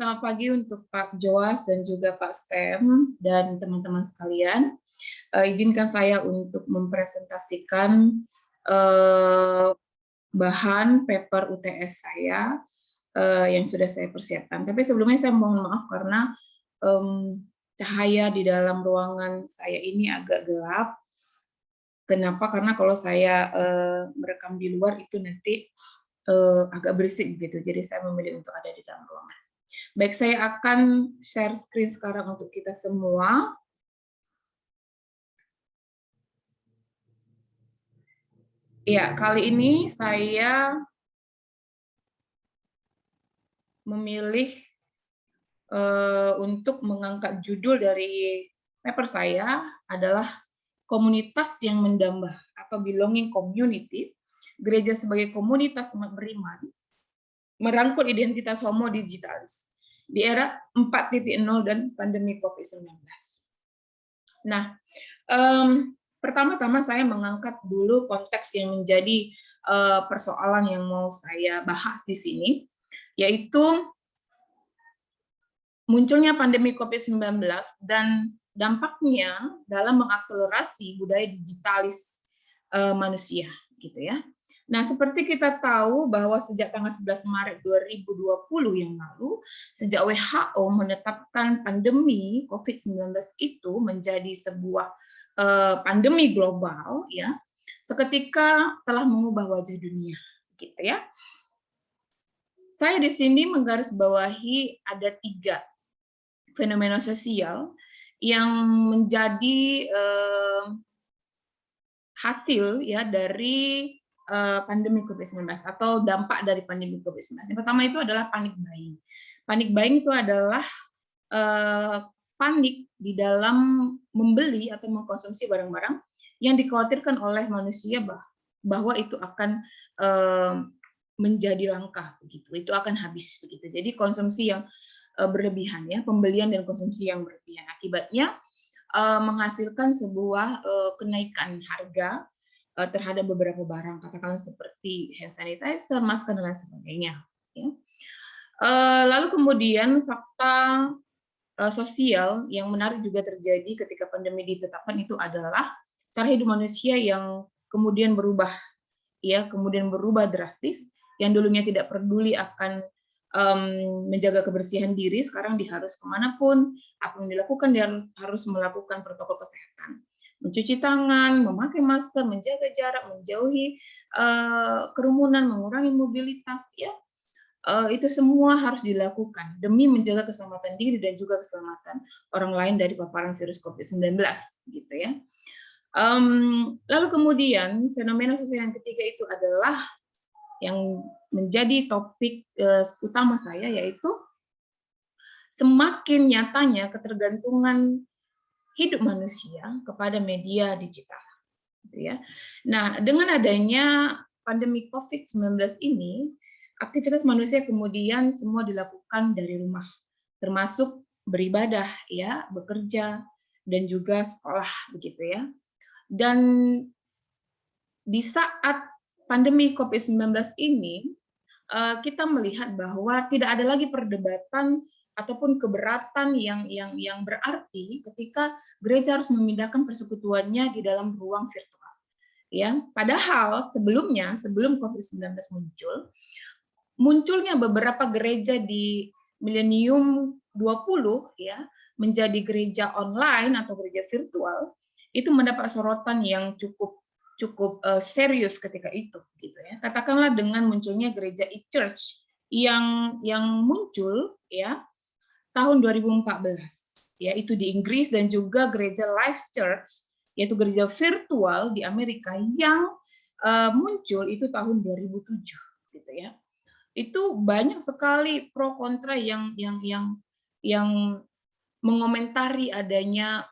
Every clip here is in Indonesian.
Selamat pagi untuk Pak Joas dan juga Pak Sam dan teman-teman sekalian. Izinkan saya untuk mempresentasikan bahan paper UTS saya yang sudah saya persiapkan. Tapi sebelumnya saya mohon maaf karena cahaya di dalam ruangan saya ini agak gelap. Kenapa? Karena kalau saya merekam di luar itu nanti agak berisik gitu. Jadi saya memilih untuk ada di dalam ruangan. Baik, saya akan share screen sekarang untuk kita semua. Ya, kali ini saya memilih untuk mengangkat judul dari paper saya adalah komunitas yang mendambah atau belonging community, gereja sebagai komunitas umat beriman, merangkul identitas homo digitalis di era 4.0 dan pandemi COVID-19. Nah, pertama-tama saya mengangkat dulu konteks yang menjadi persoalan yang mau saya bahas di sini, yaitu munculnya pandemi COVID-19 dan dampaknya dalam mengakselerasi budaya digitalis manusia, gitu ya. Nah, seperti kita tahu bahwa sejak tanggal 11 Maret 2020 yang lalu, sejak WHO menetapkan pandemi COVID-19 itu menjadi sebuah pandemi global, ya, seketika telah mengubah wajah dunia, gitu ya. Saya di sini menggarisbawahi ada 3 fenomena sosial yang menjadi hasil ya dari pandemi COVID-19 atau dampak dari pandemi COVID-19. Yang pertama itu adalah panic buying. Panic buying itu adalah panik di dalam membeli atau mengkonsumsi barang-barang yang dikhawatirkan oleh manusia bahwa itu akan menjadi langka begitu. Itu akan habis begitu. Jadi konsumsi yang berlebihan ya, pembelian dan konsumsi yang berlebihan. Akibatnya menghasilkan sebuah kenaikan harga terhadap beberapa barang, katakanlah seperti hand sanitizer, masker dan lain sebagainya. Ya. Lalu kemudian fakta sosial yang menarik juga terjadi ketika pandemi ditetapkan itu adalah cara hidup manusia yang kemudian berubah, ya, kemudian berubah drastis. Yang dulunya tidak peduli akan menjaga kebersihan diri, sekarang dia harus kemanapun, apa yang dilakukan dia harus melakukan protokol kesehatan, mencuci tangan, memakai masker, menjaga jarak, menjauhi kerumunan, mengurangi mobilitas, ya, itu semua harus dilakukan demi menjaga keselamatan diri dan juga keselamatan orang lain dari paparan virus COVID-19, gitu ya. Lalu kemudian fenomena sosial yang ketiga itu adalah yang menjadi topik utama saya, yaitu semakin nyatanya ketergantungan hidup manusia kepada media digital, gitu ya. Nah, dengan adanya pandemi COVID-19 ini, aktivitas manusia kemudian semua dilakukan dari rumah, termasuk beribadah, ya, bekerja, dan juga sekolah, begitu ya. Dan di saat pandemi COVID-19 ini, kita melihat bahwa tidak ada lagi perdebatan ataupun keberatan yang berarti ketika gereja harus memindahkan persekutuannya di dalam ruang virtual. Ya, padahal sebelumnya, sebelum COVID-19 munculnya beberapa gereja di milenium 20 ya, menjadi gereja online atau gereja virtual, itu mendapat sorotan yang cukup serius ketika itu, gitu ya. Katakanlah dengan munculnya gereja e-church yang muncul ya tahun 2014, yaitu di Inggris, dan juga gereja Life Church, yaitu gereja virtual di Amerika yang muncul itu tahun 2007, gitu ya. Itu banyak sekali pro kontra yang mengomentari adanya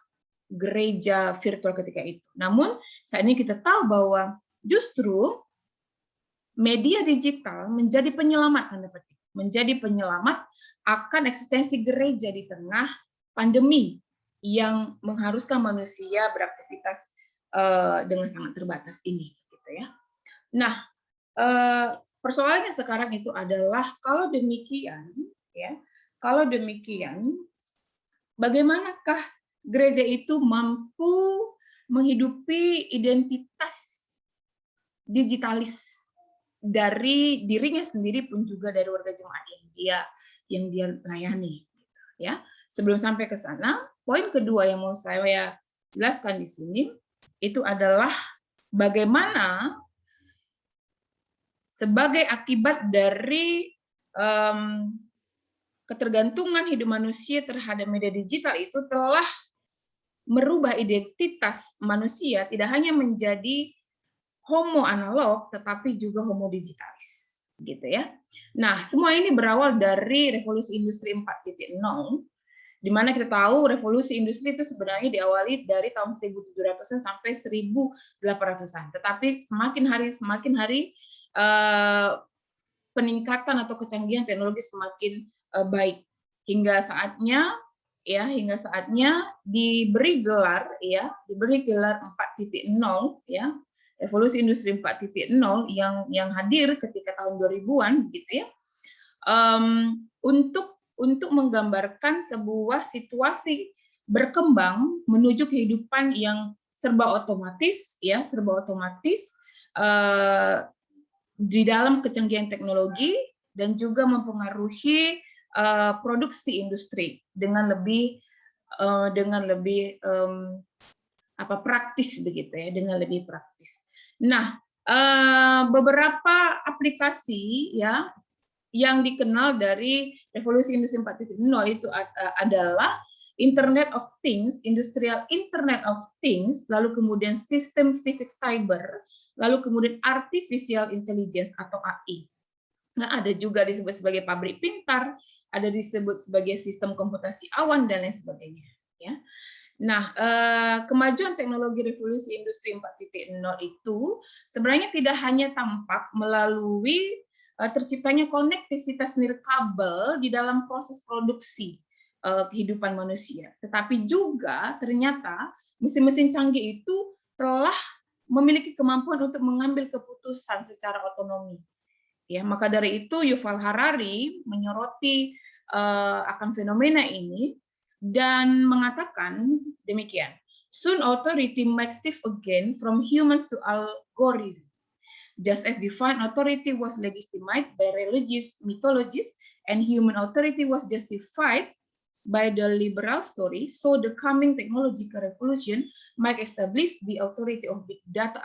gereja virtual ketika itu. Namun saat ini kita tahu bahwa justru media digital menjadi penyelamat, tanda petik, menjadi penyelamat akan eksistensi gereja di tengah pandemi yang mengharuskan manusia beraktivitas dengan sangat terbatas ini, gitu ya. Nah, persoalannya sekarang itu adalah kalau demikian, ya, kalau demikian, bagaimanakah gereja itu mampu menghidupi identitas digitalis dari dirinya sendiri pun juga dari warga jemaat yang dia layani, ya. Sebelum sampai ke sana, poin kedua yang mau saya jelaskan di sini itu adalah bagaimana sebagai akibat dari ketergantungan hidup manusia terhadap media digital itu telah merubah identitas manusia tidak hanya menjadi homo analog tetapi juga homo digitalis, gitu ya. Nah, semua ini berawal dari revolusi industri 4.0, di mana kita tahu revolusi industri itu sebenarnya diawali dari tahun 1700-an sampai 1800-an. Tetapi semakin hari peningkatan atau kecanggihan teknologi semakin baik hingga saatnya diberi gelar 4.0 ya. Revolusi industri 4.0 yang hadir ketika tahun 2000-an gitu ya. Untuk menggambarkan sebuah situasi berkembang menuju kehidupan yang serba otomatis di dalam kecanggihan teknologi dan juga mempengaruhi produksi industri dengan lebih praktis begitu ya, dengan lebih praktis. Nah, beberapa aplikasi ya yang dikenal dari revolusi industri 4.0 itu adalah Internet of Things, Industrial Internet of Things, lalu kemudian sistem fisik cyber, lalu kemudian artificial intelligence atau AI. Nah, ada juga disebut sebagai pabrik pintar, ada disebut sebagai sistem komputasi awan dan lain sebagainya. Ya. Nah, kemajuan teknologi revolusi industri 4.0 itu sebenarnya tidak hanya tampak melalui terciptanya konektivitas nirkabel di dalam proses produksi kehidupan manusia, tetapi juga ternyata mesin-mesin canggih itu telah memiliki kemampuan untuk mengambil keputusan secara otonomi. Ya, maka dari itu Yuval Harari menyoroti akan fenomena ini dan mengatakan demikian. Soon authority might shift again from humans to algorithm. Just as divine authority was legitimate by religious mythologies and human authority was justified by the liberal story, so the coming technological revolution might establish the authority of big data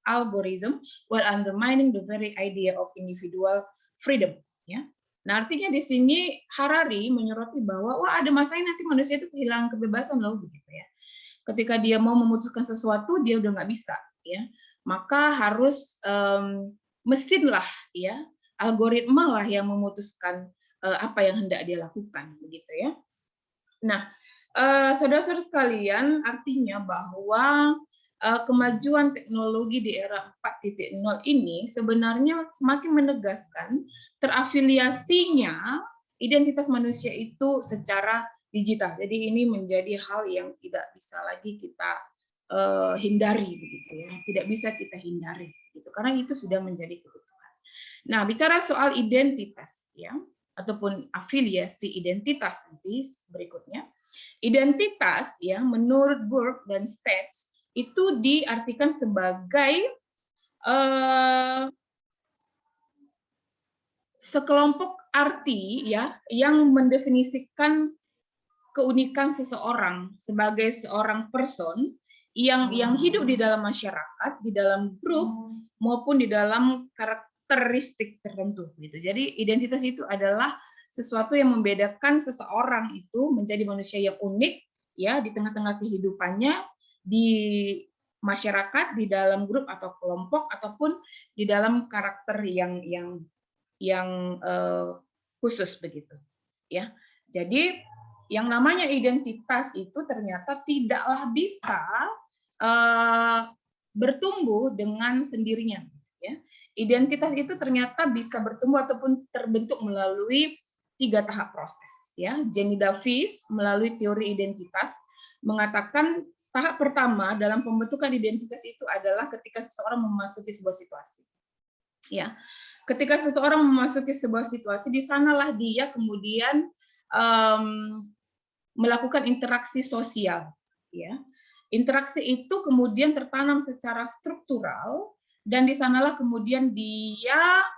algorithm while undermining the very idea of individual freedom. Ya. Nah, artinya di sini Harari menyoroti bahwa ada masanya nanti manusia itu kehilangan kebebasan loh, begitu ya. Ketika dia mau memutuskan sesuatu, dia udah nggak bisa, ya. Maka harus mesin lah, ya, algoritma lah yang memutuskan apa yang hendak dia lakukan, begitu ya. Nah, saudara-saudara sekalian, artinya bahwa kemajuan teknologi di era 4.0 ini sebenarnya semakin menegaskan terafiliasinya identitas manusia itu secara digital. Jadi ini menjadi hal yang tidak bisa lagi kita hindari, begitu ya. Tidak bisa kita hindari, gitu. Karena itu sudah menjadi kebutuhan. Nah, bicara soal identitas, ya, ataupun afiliasi identitas nanti berikutnya. Identitas, ya, menurut Burke dan Stats itu diartikan sebagai sekelompok arti, ya, yang mendefinisikan keunikan seseorang sebagai seorang person yang hidup di dalam masyarakat, di dalam grup maupun di dalam karakteristik tertentu, gitu. Jadi identitas itu adalah sesuatu yang membedakan seseorang itu menjadi manusia yang unik, ya, di tengah-tengah kehidupannya, di masyarakat, di dalam grup atau kelompok, ataupun di dalam karakter yang khusus, begitu, ya. Jadi yang namanya identitas itu ternyata tidaklah bisa bertumbuh dengan sendirinya. Ya. Identitas itu ternyata bisa bertumbuh ataupun terbentuk melalui 3 tahap proses. Ya. Jenny Davis melalui teori identitas mengatakan tahap pertama dalam pembentukan identitas itu adalah ketika seseorang memasuki sebuah situasi. Ya. Ketika seseorang memasuki sebuah situasi, di sanalah dia kemudian melakukan interaksi sosial, ya. Interaksi itu kemudian tertanam secara struktural dan di sanalah kemudian dia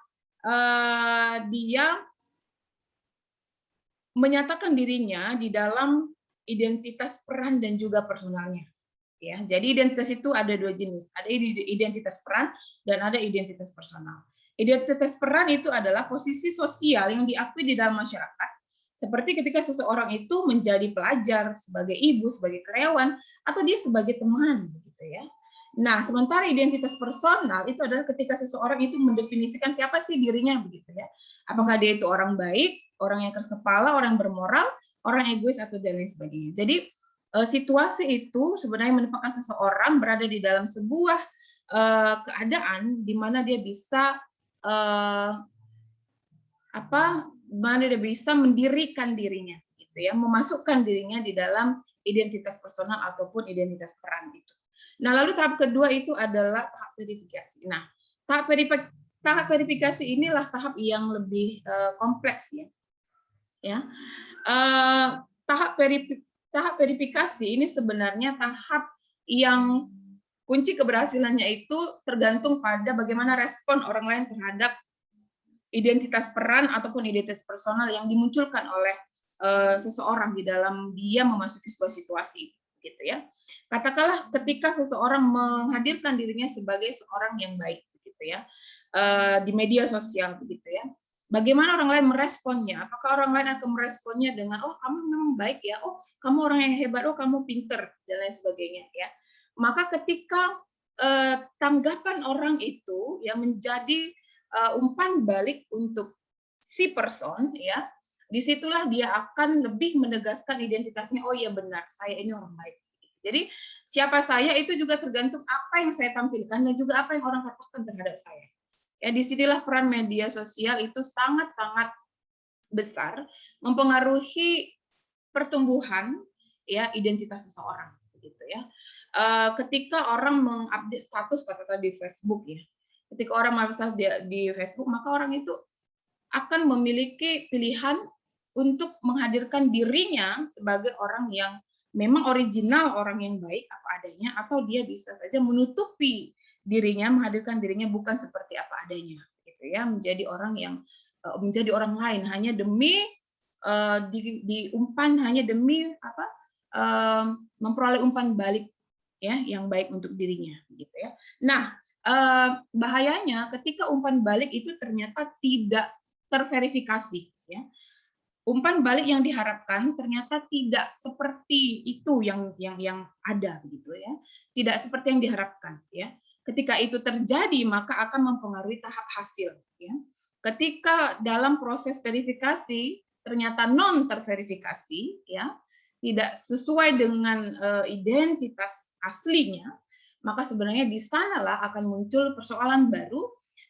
menyatakan dirinya di dalam identitas peran dan juga personalnya. Ya, jadi identitas itu ada dua jenis, ada identitas peran dan ada identitas personal. Identitas peran itu adalah posisi sosial yang diakui di dalam masyarakat, seperti ketika seseorang itu menjadi pelajar, sebagai ibu, sebagai karyawan, atau dia sebagai teman, gitu ya. Nah, sementara identitas personal itu adalah ketika seseorang itu mendefinisikan siapa sih dirinya, begitu ya. Apakah dia itu orang baik, orang yang keras kepala, orang yang bermoral, orang egois atau dan lain sebagainya. Jadi situasi itu sebenarnya menempatkan seseorang berada di dalam sebuah keadaan di mana dia bisa mendirikan dirinya, gitu ya, memasukkan dirinya di dalam identitas personal ataupun identitas peran itu. Nah, lalu tahap kedua itu adalah tahap verifikasi. Nah, tahap verifikasi inilah tahap yang lebih kompleks ya. Tahap verifikasi ini sebenarnya tahap yang kunci keberhasilannya itu tergantung pada bagaimana respon orang lain terhadap identitas peran ataupun identitas personal yang dimunculkan oleh seseorang di dalam dia memasuki sebuah situasi, gitu ya. Katakanlah ketika seseorang menghadirkan dirinya sebagai seorang yang baik, gitu ya, di media sosial, begitu ya. Bagaimana orang lain meresponnya? Apakah orang lain akan meresponnya dengan, oh kamu memang baik ya, oh kamu orang yang hebat, oh kamu pinter, dan lain sebagainya ya. Maka ketika tanggapan orang itu yang menjadi umpan balik untuk si person, ya, disitulah dia akan lebih menegaskan identitasnya. Oh iya benar, saya ini orang baik. Jadi siapa saya itu juga tergantung apa yang saya tampilkan dan juga apa yang orang katakan terhadap saya. Ya, disinilah peran media sosial itu sangat-sangat besar mempengaruhi pertumbuhan ya identitas seseorang, gitu ya. Ketika orang mengupdate status katakan di Facebook ya, ketika orang mengupdate di Facebook, maka orang itu akan memiliki pilihan untuk menghadirkan dirinya sebagai orang yang memang original, orang yang baik apa adanya, atau dia bisa saja menutupi dirinya, menghadirkan dirinya bukan seperti apa adanya, gitu ya, menjadi orang yang menjadi orang lain hanya demi diumpan, hanya demi memperoleh umpan balik ya yang baik untuk dirinya, gitu ya. Nah, bahayanya ketika umpan balik itu ternyata tidak terverifikasi, ya. Umpan balik yang diharapkan ternyata tidak seperti itu yang ada, begitu ya. Tidak seperti yang diharapkan, ya. Ketika itu terjadi maka akan mempengaruhi tahap hasil, ya. Ketika dalam proses verifikasi ternyata non terverifikasi, ya, tidak sesuai dengan identitas aslinya, maka sebenarnya di sanalah akan muncul persoalan baru,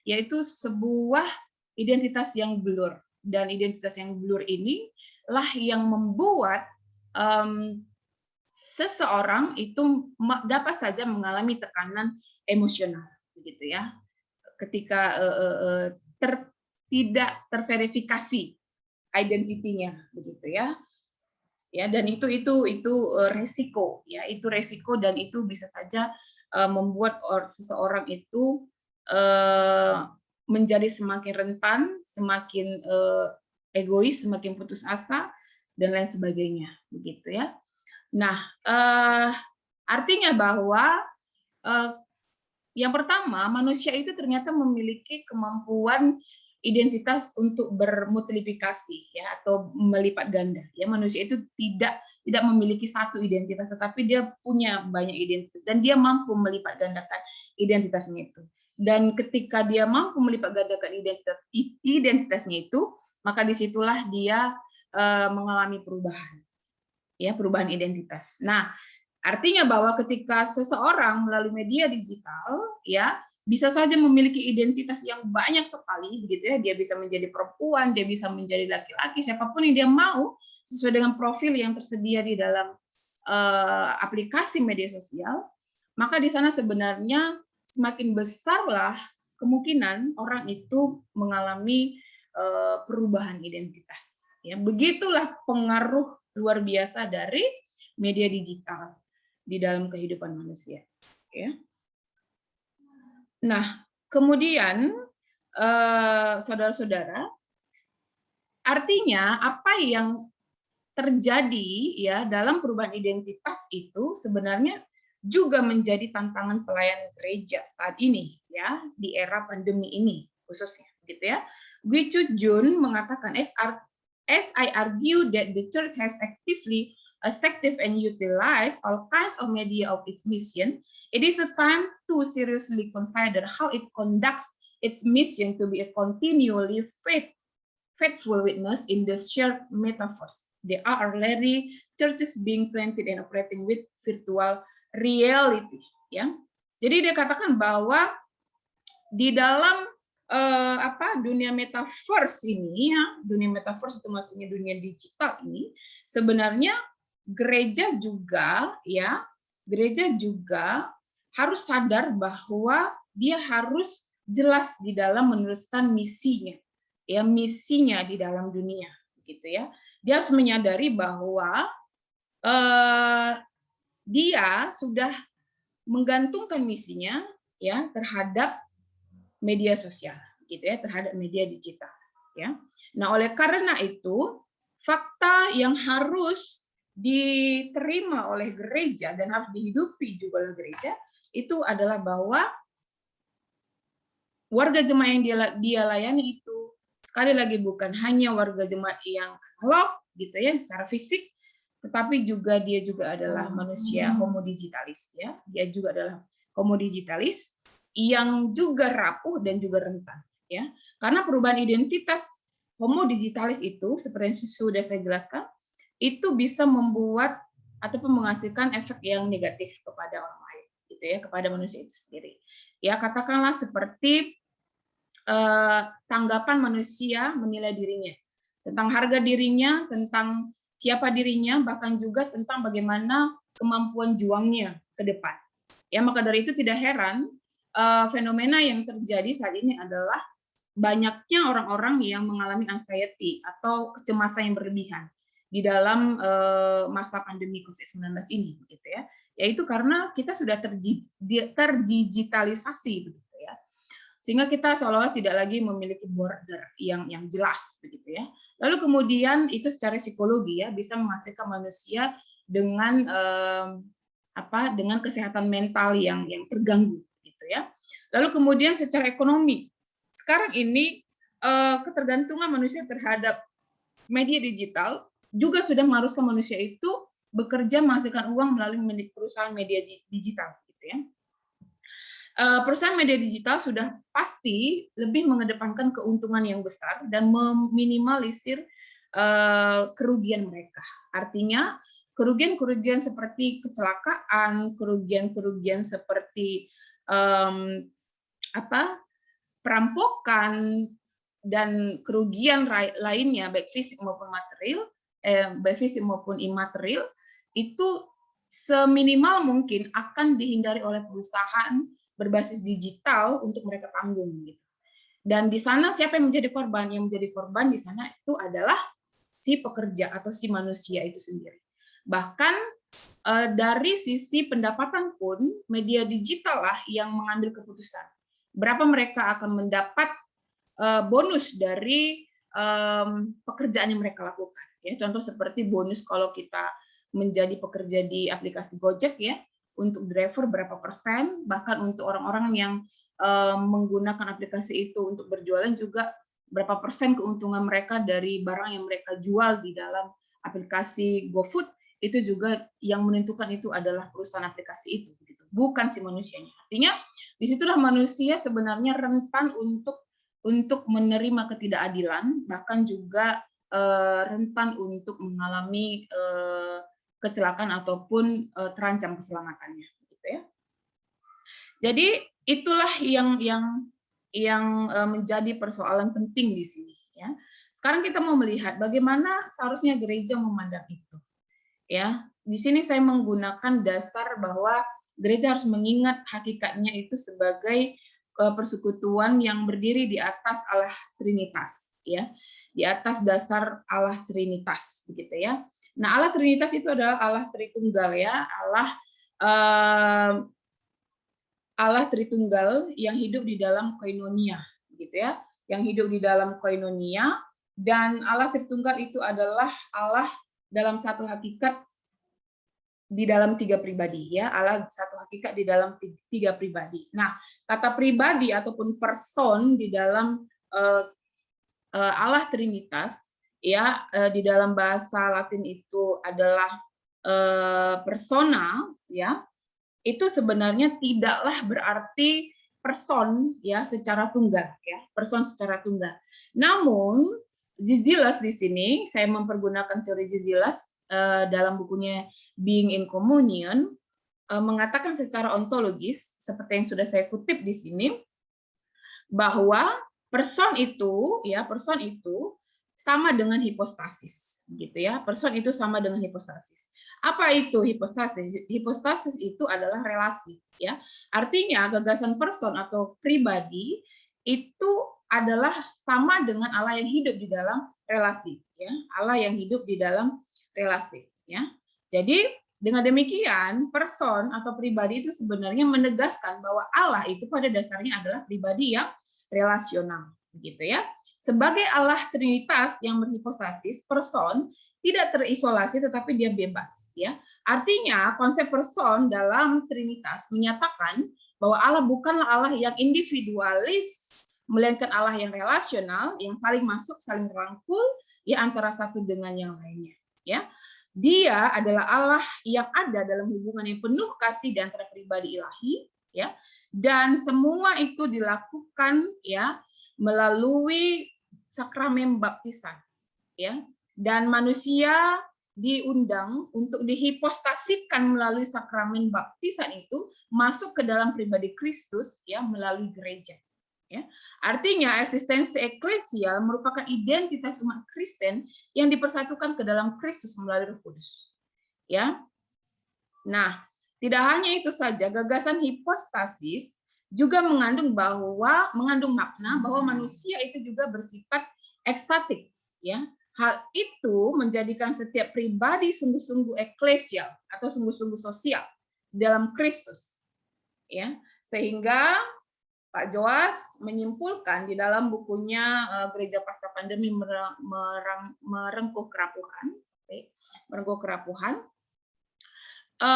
yaitu sebuah identitas yang blur. Dan identitas yang blur ini lah yang membuat seseorang itu dapat saja mengalami tekanan emosional, begitu ya, ketika tidak terverifikasi identitinya, begitu ya. Ya, dan itu resiko, ya, itu resiko dan itu bisa saja membuat seseorang itu menjadi semakin rentan, semakin egois, semakin putus asa dan lain sebagainya, begitu ya. Nah, artinya bahwa yang pertama, manusia itu ternyata memiliki kemampuan identitas untuk bermultiplikasi, ya, atau melipat ganda. Ya, manusia itu tidak memiliki satu identitas, tetapi dia punya banyak identitas dan dia mampu melipat gandakan identitasnya itu. Dan ketika dia mampu melipat gandakan identitasnya itu, maka disitulah dia mengalami perubahan, ya, perubahan identitas. Nah, artinya bahwa ketika seseorang melalui media digital, ya, bisa saja memiliki identitas yang banyak sekali, begitu ya. Dia bisa menjadi perempuan, dia bisa menjadi laki-laki, siapapun yang dia mau sesuai dengan profil yang tersedia di dalam aplikasi media sosial. Maka di sana sebenarnya semakin besarlah kemungkinan orang itu mengalami perubahan identitas, Ya, begitulah pengaruh luar biasa dari media digital di dalam kehidupan manusia. Ya. Nah, kemudian saudara-saudara, artinya apa yang terjadi ya dalam perubahan identitas itu sebenarnya juga menjadi tantangan pelayanan gereja saat ini ya di era pandemi ini khususnya gitu ya. Gui Chu Jun mengatakan as I argue that the church has actively active and utilized all kinds of media of its mission, it is a time to seriously consider how it conducts its mission to be a continually faithful witness in the shared metaverse. There are already churches being planted and operating with virtual reality. Ya, jadi dia katakan bahwa di dalam dunia metaverse ini, ya, dunia metaverse itu maksudnya dunia digital ini, sebenarnya gereja juga harus sadar bahwa dia harus jelas di dalam meneruskan misinya. Ya, misinya di dalam dunia gitu ya. Dia harus menyadari bahwa dia sudah menggantungkan misinya ya terhadap media sosial gitu ya, terhadap media digital ya. Nah, oleh karena itu fakta yang harus diterima oleh gereja dan harus dihidupi juga oleh gereja itu adalah bahwa warga jemaat yang dia layani itu sekali lagi bukan hanya warga jemaat yang analog gitu ya secara fisik, tetapi juga dia juga adalah manusia homo digitalis ya. Dia juga adalah homo digitalis yang juga rapuh dan juga rentan ya. Karena perubahan identitas homo digitalis itu seperti yang sudah saya jelaskan itu bisa membuat ataupun menghasilkan efek yang negatif kepada orang lain gitu ya, kepada manusia itu sendiri. Ya, katakanlah seperti tanggapan manusia menilai dirinya, tentang harga dirinya, tentang siapa dirinya, bahkan juga tentang bagaimana kemampuan juangnya ke depan. Ya, maka dari itu tidak heran fenomena yang terjadi saat ini adalah banyaknya orang-orang yang mengalami anxiety atau kecemasan yang berlebihan di dalam masa pandemi COVID-19 ini, gitu ya. Yaitu karena kita sudah terdigitalisasi, begitu ya. Sehingga kita seolah-olah tidak lagi memiliki border yang jelas, begitu ya. Lalu kemudian itu secara psikologi ya bisa menghasilkan manusia dengan dengan kesehatan mental yang terganggu, gitu ya. Lalu kemudian secara ekonomi, sekarang ini ketergantungan manusia terhadap media digital juga sudah mengharuskan manusia itu bekerja menghasilkan uang melalui perusahaan media digital, gitu ya. Perusahaan media digital sudah pasti lebih mengedepankan keuntungan yang besar dan meminimalisir kerugian mereka. Artinya kerugian-kerugian seperti kecelakaan, kerugian-kerugian seperti perampokan dan kerugian lainnya baik fisik maupun material, baik fisik maupun imaterial itu seminimal mungkin akan dihindari oleh perusahaan berbasis digital untuk mereka tanggung gitu. Dan di sana siapa yang menjadi korban? Yang menjadi korban di sana itu adalah si pekerja atau si manusia itu sendiri. Bahkan dari sisi pendapatan pun media digital lah yang mengambil keputusan. Berapa mereka akan mendapat bonus dari pekerjaan yang mereka lakukan. Ya, contoh seperti bonus kalau kita menjadi pekerja di aplikasi Gojek ya, untuk driver berapa persen, bahkan untuk orang-orang yang menggunakan aplikasi itu untuk berjualan juga berapa persen keuntungan mereka dari barang yang mereka jual di dalam aplikasi GoFood, itu juga yang menentukan itu adalah perusahaan aplikasi itu, bukan si manusianya. Artinya disitulah manusia sebenarnya rentan untuk menerima ketidakadilan, bahkan juga rentan untuk mengalami kecelakaan ataupun terancam keselamatannya, gitu ya. Jadi itulah yang menjadi persoalan penting di sini, ya. Sekarang kita mau melihat bagaimana seharusnya gereja memandang itu, ya. Di sini saya menggunakan dasar bahwa gereja harus mengingat hakikatnya itu sebagai persekutuan yang berdiri di atas Allah Trinitas, ya. di atas dasar Allah Trinitas, begitu ya. Nah, Allah Trinitas itu adalah Allah Tritunggal ya, Allah Tritunggal yang hidup di dalam koinonia, gitu ya, yang hidup di dalam koinonia. Dan Allah Tritunggal itu adalah Allah dalam satu hakikat di dalam tiga pribadi ya, Allah satu hakikat di dalam tiga pribadi. Nah, kata pribadi ataupun person di dalam Allah Trinitas ya, di dalam bahasa Latin itu adalah persona ya, itu sebenarnya tidaklah berarti person ya secara tunggal ya, person secara tunggal. Namun Zizilas di sini saya mempergunakan teori Zizilas dalam bukunya Being in Communion mengatakan secara ontologis seperti yang sudah saya kutip di sini bahwa person itu sama dengan hipostasis gitu ya. Person itu sama dengan hipostasis. Apa itu hipostasis? Hipostasis itu adalah relasi ya. Artinya gagasan person atau pribadi itu adalah sama dengan Allah yang hidup di dalam relasi ya. Allah yang hidup di dalam relasi ya. Jadi dengan demikian person atau pribadi itu sebenarnya menegaskan bahwa Allah itu pada dasarnya adalah pribadi yang relasional begitu ya. Sebagai Allah Trinitas yang berhipostasis, person tidak terisolasi tetapi dia bebas ya. Artinya konsep person dalam Trinitas menyatakan bahwa Allah bukanlah Allah yang individualis melainkan Allah yang relasional yang saling masuk, saling merangkul ya antara satu dengan yang lainnya ya. Dia adalah Allah yang ada dalam hubungan yang penuh kasih di antara pribadi ilahi ya. Dan semua itu dilakukan ya melalui sakramen baptisan ya. Dan manusia diundang untuk dihipostasikan melalui sakramen baptisan itu masuk ke dalam pribadi Kristus ya melalui gereja. Ya. Artinya eksistensi eklesial merupakan identitas umat Kristen yang dipersatukan ke dalam Kristus melalui Roh Kudus. Ya. Nah, tidak hanya itu saja, gagasan hipostasis juga mengandung makna bahwa manusia itu juga bersifat ekstatik. Ya. Hal itu menjadikan setiap pribadi sungguh-sungguh eklesial atau sungguh-sungguh sosial dalam Kristus. Ya. Sehingga Pak Joas menyimpulkan di dalam bukunya Gereja Pasca Pandemi Merengkuh Kerapuhan,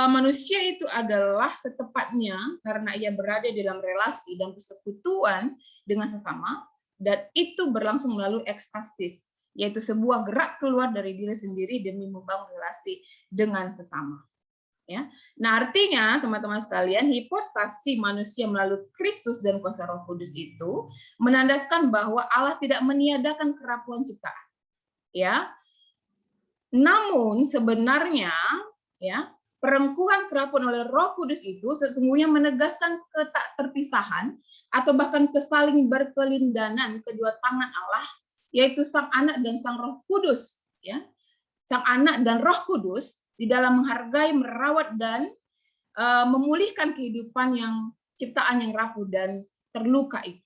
manusia itu adalah setepatnya karena ia berada di dalam relasi dan persekutuan dengan sesama, dan itu berlangsung melalui ekstasis, yaitu sebuah gerak keluar dari diri sendiri demi membangun relasi dengan sesama. Ya. Nah, artinya teman-teman sekalian, hipostasi manusia melalui Kristus dan kuasa Roh Kudus itu menandaskan bahwa Allah tidak meniadakan kerapuhan ciptaan. Ya. Namun sebenarnya ya, perengkuhan kerapuhan oleh Roh Kudus itu sesungguhnya menegaskan ketakterpisahan atau bahkan kesaling berkelindanan kedua tangan Allah, yaitu Sang Anak dan Sang Roh Kudus, ya. Sang Anak dan Roh Kudus di dalam menghargai, merawat, dan memulihkan kehidupan yang ciptaan yang rapuh dan terluka itu,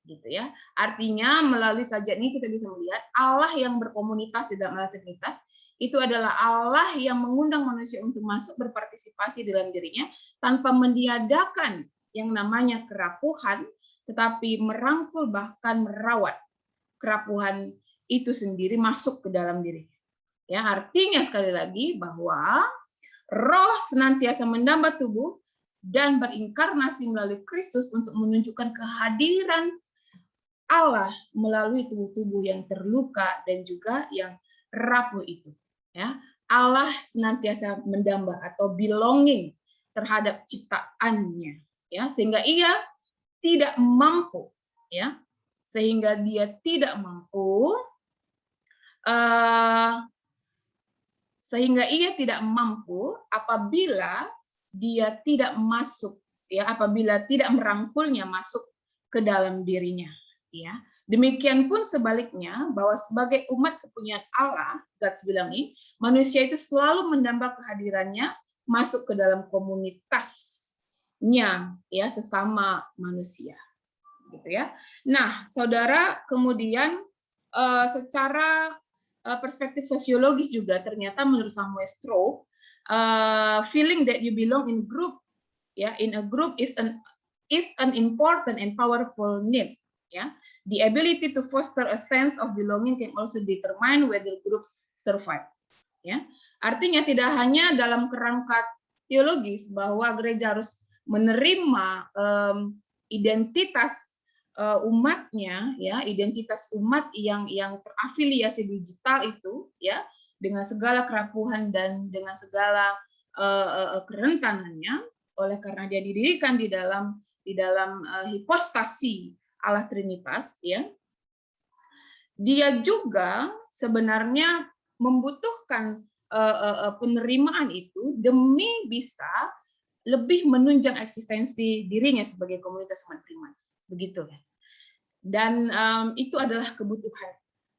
gitu ya. Artinya melalui kajian ini kita bisa melihat Allah yang berkomunitas di dalam Allah Trinitas itu adalah Allah yang mengundang manusia untuk masuk berpartisipasi dalam dirinya tanpa meniadakan yang namanya kerapuhan, tetapi merangkul bahkan merawat kerapuhan itu sendiri masuk ke dalam dirinya. Ya, artinya sekali lagi bahwa Roh senantiasa mendamba tubuh dan berinkarnasi melalui Kristus untuk menunjukkan kehadiran Allah melalui tubuh-tubuh yang terluka dan juga yang rapuh itu. Ya, Allah senantiasa mendamba atau belonging terhadap ciptaannya, ya, sehingga ia tidak mampu, ya, sehingga dia tidak mampu. Sehingga ia tidak mampu apabila dia tidak masuk, ya, apabila tidak merangkulnya masuk ke dalam dirinya, ya. Demikian pun sebaliknya, bahwa sebagai umat kepunyaan Allah, God's belonging, manusia itu selalu mendamba kehadirannya masuk ke dalam komunitasnya, ya, sesama manusia, gitu ya. Nah, saudara, kemudian secara perspektif sosiologis juga ternyata menurut Samuel Stroh, feeling that you belong in group, ya, in a group is an important and powerful need. Ya, the ability to foster a sense of belonging can also determine whether groups survive. Ya, artinya tidak hanya dalam kerangka teologis bahwa gereja harus menerima identitas umatnya, ya, identitas umat yang terafiliasi digital itu, ya, dengan segala kerapuhan dan dengan segala kerentanannya, oleh karena dia didirikan di dalam hipostasi Allah Trinitas, ya. Dia juga sebenarnya membutuhkan penerimaan itu demi bisa lebih menunjang eksistensi dirinya sebagai komunitas umat beriman, begitu ya. Dan itu adalah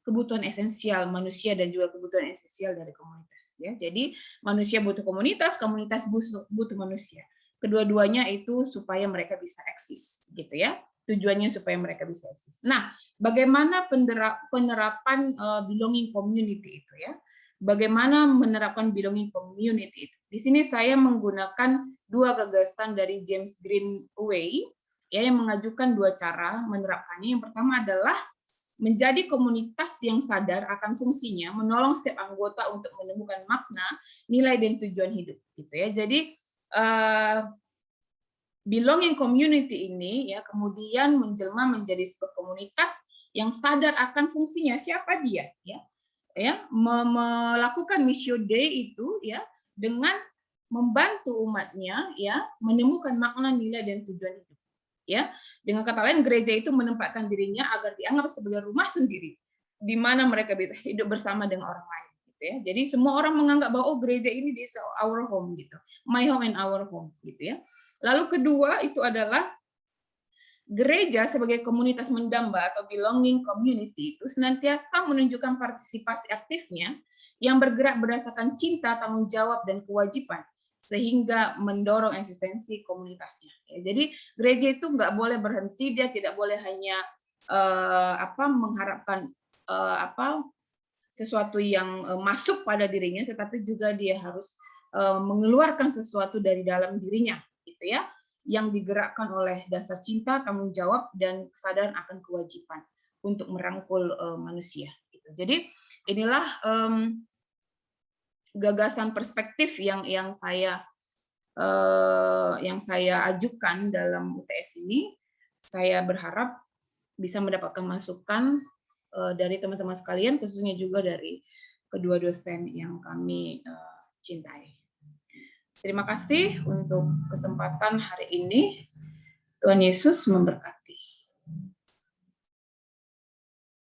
kebutuhan esensial manusia dan juga kebutuhan esensial dari komunitas. Ya, jadi manusia butuh komunitas, komunitas butuh manusia. Kedua-duanya itu supaya mereka bisa eksis, gitu ya. Tujuannya supaya mereka bisa eksis. Nah, bagaimana penerapan belonging community itu ya? Bagaimana menerapkan belonging community itu? Di sini saya menggunakan dua gagasan dari James Greenaway, ya, yang mengajukan dua cara menerapkannya. Yang pertama adalah menjadi komunitas yang sadar akan fungsinya, menolong setiap anggota untuk menemukan makna, nilai dan tujuan hidup, gitu ya. Jadi belonging community ini ya kemudian menjelma menjadi sebuah komunitas yang sadar akan fungsinya, siapa dia, ya, melakukan Missio Dei itu ya dengan membantu umatnya ya menemukan makna, nilai dan tujuan hidup. Ya, dengan kata lain gereja itu menempatkan dirinya agar dianggap sebagai rumah sendiri di mana mereka bisa hidup bersama dengan orang lain, gitu ya. Jadi semua orang menganggap bahwa oh gereja ini is our home gitu. My home and our home gitu ya. Lalu kedua itu adalah gereja sebagai komunitas mendamba atau belonging community itu senantiasa menunjukkan partisipasi aktifnya yang bergerak berdasarkan cinta, tanggung jawab dan kewajiban sehingga mendorong eksistensi komunitasnya. Ya, jadi gereja itu nggak boleh berhenti, dia tidak boleh hanya mengharapkan sesuatu yang masuk pada dirinya, tetapi juga dia harus mengeluarkan sesuatu dari dalam dirinya, gitu ya, yang digerakkan oleh dasar cinta, tanggung jawab dan kesadaran akan kewajiban untuk merangkul manusia. Gitu. Jadi inilah gagasan perspektif yang saya ajukan dalam UTS ini. Saya berharap bisa mendapatkan masukan dari teman-teman sekalian, khususnya juga dari kedua dosen yang kami cintai. Terima kasih untuk kesempatan hari ini. Tuhan Yesus memberkati.